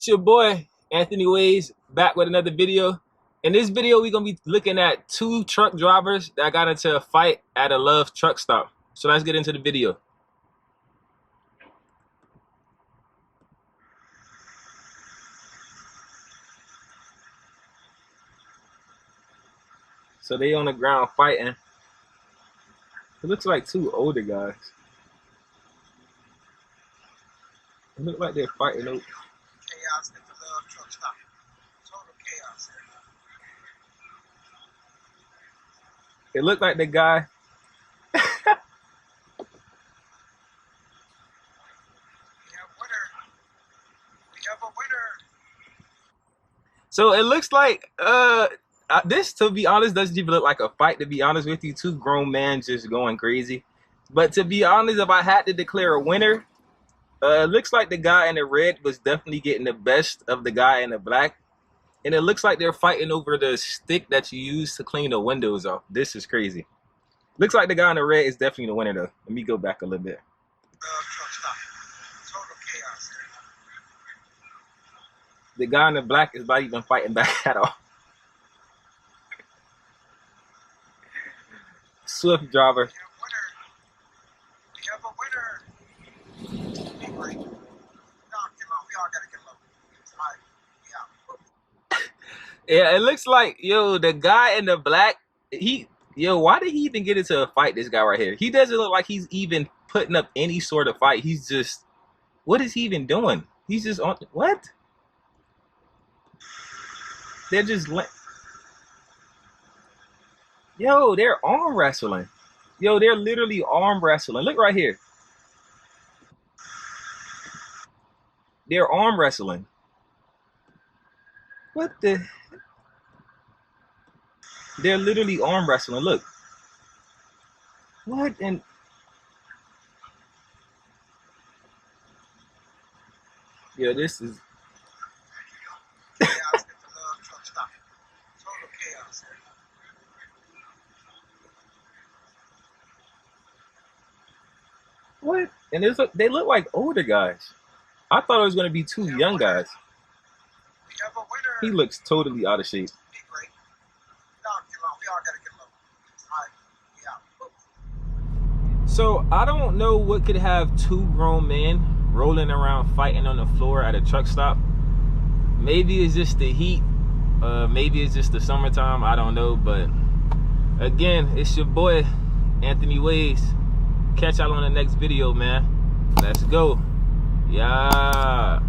It's your boy Anthony Ways back with another video. In this video, we're gonna be looking at two truck drivers that got into a fight at a Love truck stop. So let's get into the video. So they on the ground fighting. It looks like two older guys. It looks like they're fighting over. Chaos at the Love truck stop. Total chaos. It looked like the guy. We have a winner. So it looks like this, to be honest, doesn't even look like a fight, to be honest with you. Two grown men just going crazy. But to be honest, if I had to declare a winner, it looks like the guy in the red was definitely getting the best of the guy in the black. And it looks like they're fighting over the stick that you use to clean the windows off. This is crazy. Looks like the guy in the red is definitely the winner, though. Let me go back a little bit. Love truck stop. Total chaos. The guy in the black is not even fighting back at all. Swift driver. We have a winner. Be great. No, we all gotta get low. All right. Yeah, it looks like, yo, the guy in the black, why did he even get into a fight, this guy right here? He doesn't look like he's even putting up any sort of fight. He's just, what is he even doing? He's just on, what? They're just, yo, they're arm wrestling. Yo, they're literally arm wrestling. Look right here. They're arm wrestling. What the? They're literally arm wrestling. Look. What? And yeah, this is. Chaos at the Love truck stop. Total chaos. What? And they look like older guys. I thought it was gonna be two young guys. We have a winner. He looks totally out of shape. Be great. No, we all gotta get low. All right. So I don't know what could have two grown men rolling around fighting on the floor at a truck stop. Maybe it's just the heat. Maybe it's just the summertime. I don't know. But again, it's your boy Anthony Ways. Catch y'all on the next video, man. Let's go. Yeah.